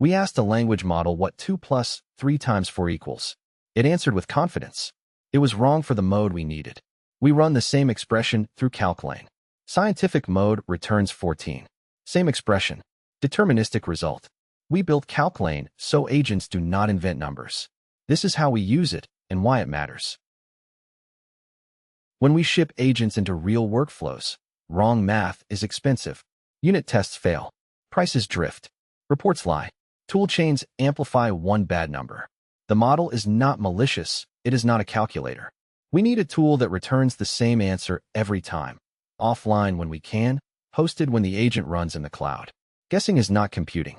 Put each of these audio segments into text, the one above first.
We asked a language model what 2 plus 3 times 4 equals. It answered with confidence. It was wrong for the mode we needed. We run the same expression through calclane. Scientific mode returns 14. Same expression. Deterministic result. We built calclane so agents do not invent numbers. This is how we use it and why it matters. When we ship agents into real workflows, wrong math is expensive. Unit tests fail. Prices drift. Reports lie. Tool chains amplify one bad number. The model is not malicious. It is not a calculator. We need a tool that returns the same answer every time. Offline when we can, hosted when the agent runs in the cloud. Guessing is not computing.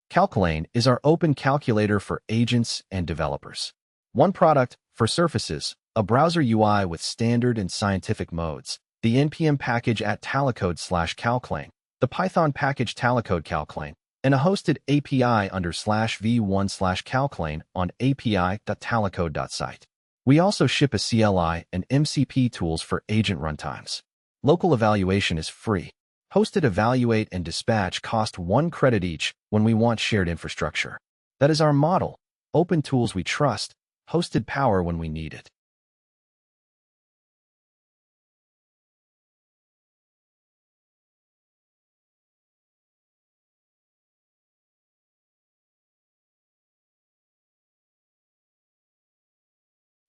Calclane is our open calculator for agents and developers. One product for surfaces, a browser UI with standard and scientific modes, the NPM package at talocode-calclane, the Python package talocode-calclane, and a hosted API under /v1/calclane on api.talocode.site. We also ship a CLI and MCP tools for agent runtimes. Local evaluation is free. Hosted evaluate and dispatch cost 1 credit each when we want shared infrastructure. That is our model. Open tools we trust, hosted power when we need it.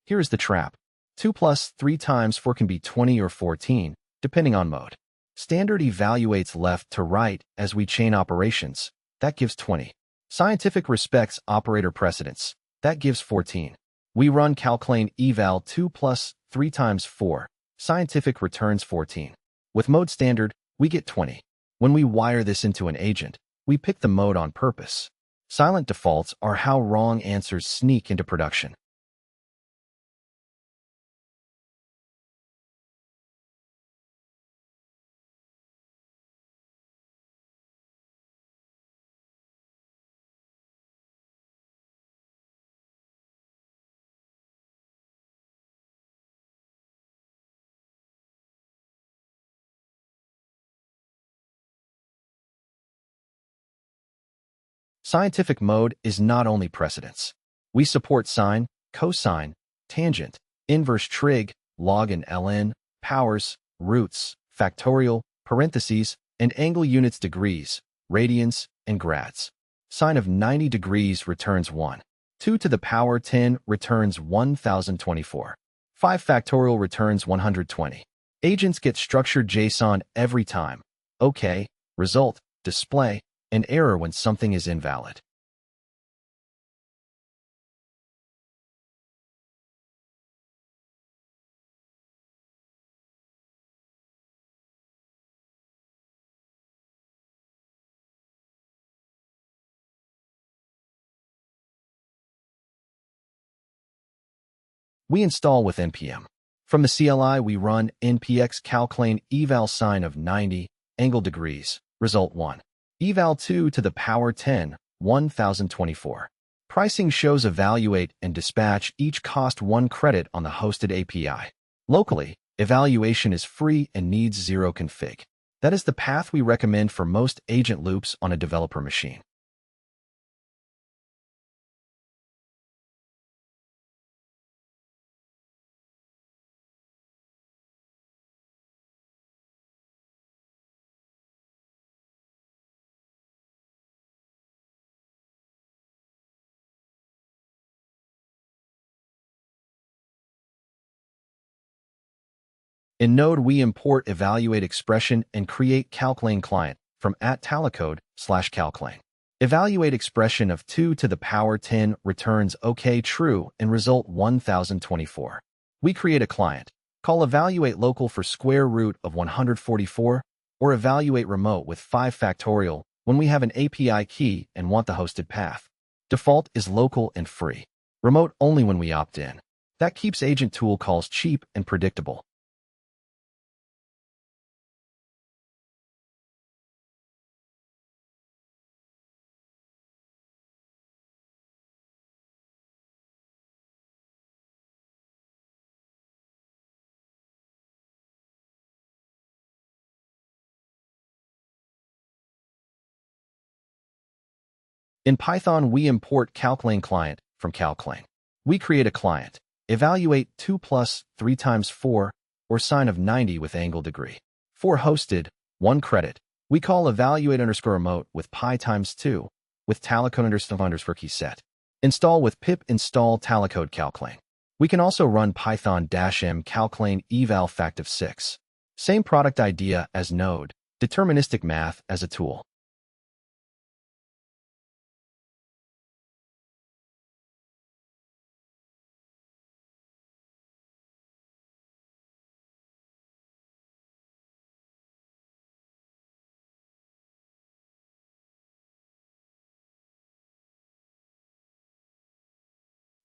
Here is the trap. 2 plus 3 times 4 can be 20 or 14, depending on mode. Standard evaluates left to right as we chain operations. That gives 20. Scientific respects operator precedence. That gives 14. We run calclane eval 2 plus 3 times 4. Scientific returns 14. With mode standard, we get 20. When we wire this into an agent, we pick the mode on purpose. Silent defaults are how wrong answers sneak into production. Scientific mode is not only precedence. We support sine, cosine, tangent, inverse trig, log and ln, powers, roots, factorial, parentheses, and angle units degrees, radians, and grads. Sine of 90 degrees returns 1. 2 to the power 10 returns 1024. 5 factorial returns 120. Agents get structured JSON every time. OK, result, display, an error when something is invalid. We install with npm. From the CLI, we run npx calclane eval sine of 90, angle degrees, result 1. Eval 2 to the power 10, 1024. Pricing shows evaluate and dispatch each cost 1 credit on the hosted API. Locally, evaluation is free and needs 0 config. That is the path we recommend for most agent loops on a developer machine. In Node, we import evaluate expression and create calclane client from @talocode/calclane. Evaluate expression of 2 to the power 10 returns OK true and result 1024. We create a client. Call evaluate local for square root of 144 or evaluate remote with 5 factorial when we have an API key and want the hosted path. Default is local and free. Remote only when we opt in. That keeps agent tool calls cheap and predictable. In Python, we import calclane client from calclane. We create a client, evaluate 2 plus 3 times 4, or sine of 90 with angle degree. For hosted, 1 credit, we call evaluate underscore remote with pi times 2, with talocode key set. Install with pip install talocode-calclane. We can also run python-m calclane eval fact of 6. Same product idea as node, deterministic math as a tool.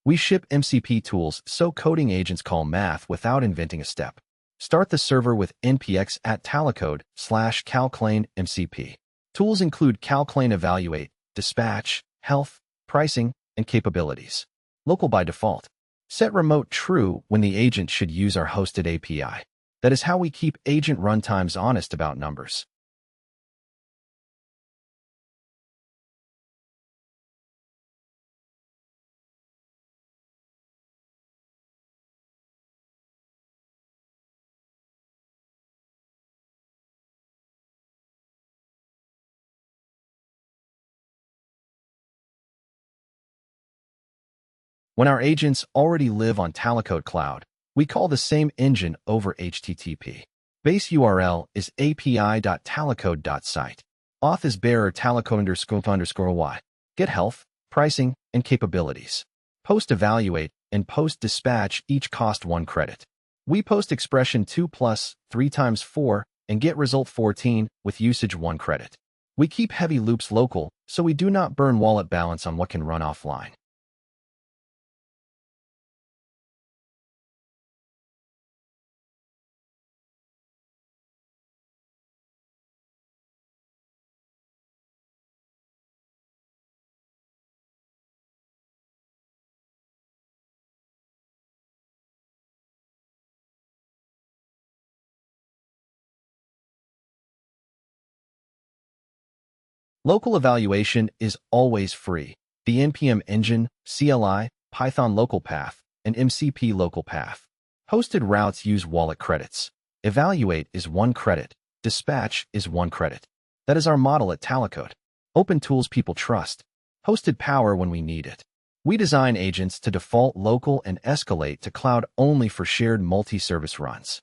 We ship MCP tools so coding agents call math without inventing a step. Start the server with npx at talocode/calclane MCP. Tools include calclane evaluate, dispatch, health, pricing, and capabilities. Local by default. Set remote true when the agent should use our hosted API. That is how we keep agent runtimes honest about numbers. When our agents already live on Talocode Cloud, we call the same engine over HTTP. Base URL is api.talocode.site. Auth is bearer talocode_y. Get health, pricing, and capabilities. Post evaluate and post dispatch each cost 1 credit. We post expression 2 plus 3 times 4 and get result 14 with usage 1 credit. We keep heavy loops local so we do not burn wallet balance on what can run offline. Local evaluation is always free. The NPM engine, CLI, Python local path, and MCP local path. Hosted routes use wallet credits. Evaluate is 1 credit. Dispatch is 1 credit. That is our model at Talocode. Open tools people trust. Hosted power when we need it. We design agents to default local and escalate to cloud only for shared multi-service runs.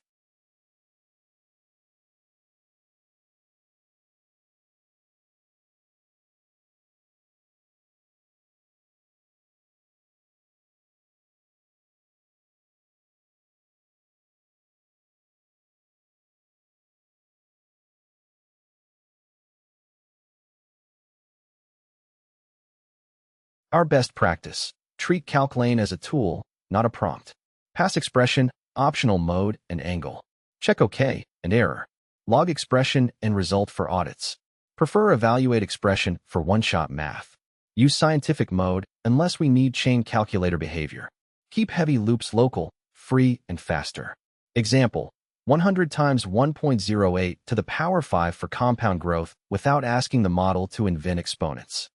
Our best practice. Treat calclane as a tool, not a prompt. Pass expression, optional mode, and angle. Check OK and error. Log expression and result for audits. Prefer evaluate expression for one-shot math. Use scientific mode unless we need chain calculator behavior. Keep heavy loops local, free, and faster. Example, 100 times 1.08 to the power 5 for compound growth without asking the model to invent exponents.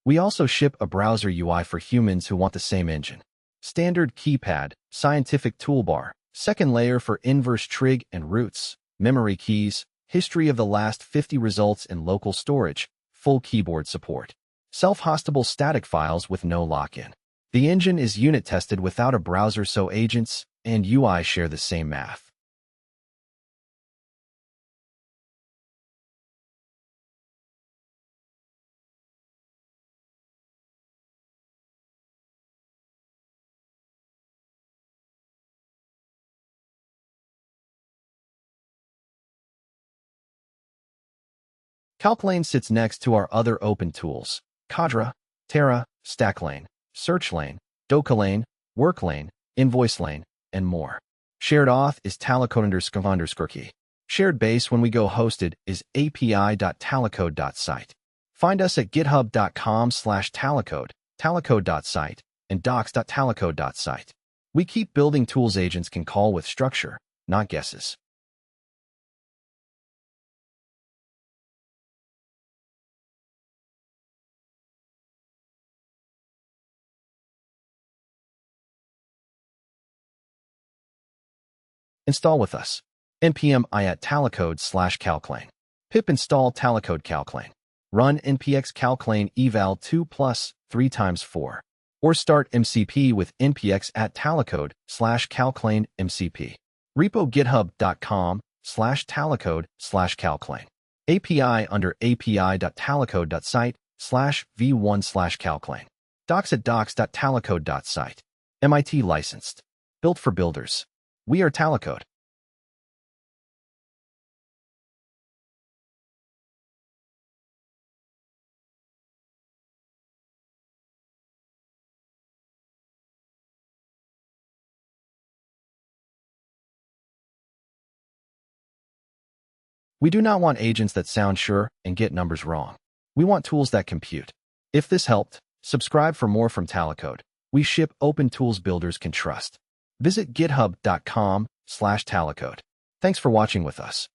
We also ship a browser UI for humans who want the same engine. Standard keypad, scientific toolbar, second layer for inverse trig and roots, memory keys, history of the last 50 results in local storage, full keyboard support. Self-hostable static files with no lock-in. The engine is unit tested without a browser so agents and UI share the same math. Calclane sits next to our other open tools, Cadre, Terra, Stacklane, Searchlane, Docalane, Worklane, InvoiceLane, and more. Shared auth is talocode_key. Shared base when we go hosted is api.talocode.site. Find us at github.com/talocode, talocode.site, and docs.talocode.site. We keep building tools agents can call with structure, not guesses. Install with us. npm i@talocode/calclane. Pip install talocode-calclane. Run npx-calclane eval 2 plus 3 times 4. Or start MCP with npx@talocode/calclane MCP. Repo github.com/talocode/calclane. API under api.talocode.site/v1/calclane. Docs at docs.talocode.site. MIT licensed. Built for builders. We are Talocode. We do not want agents that sound sure and get numbers wrong. We want tools that compute. If this helped, subscribe for more from Talocode. We ship open tools builders can trust. Visit github.com/talocode. Thanks for watching with us.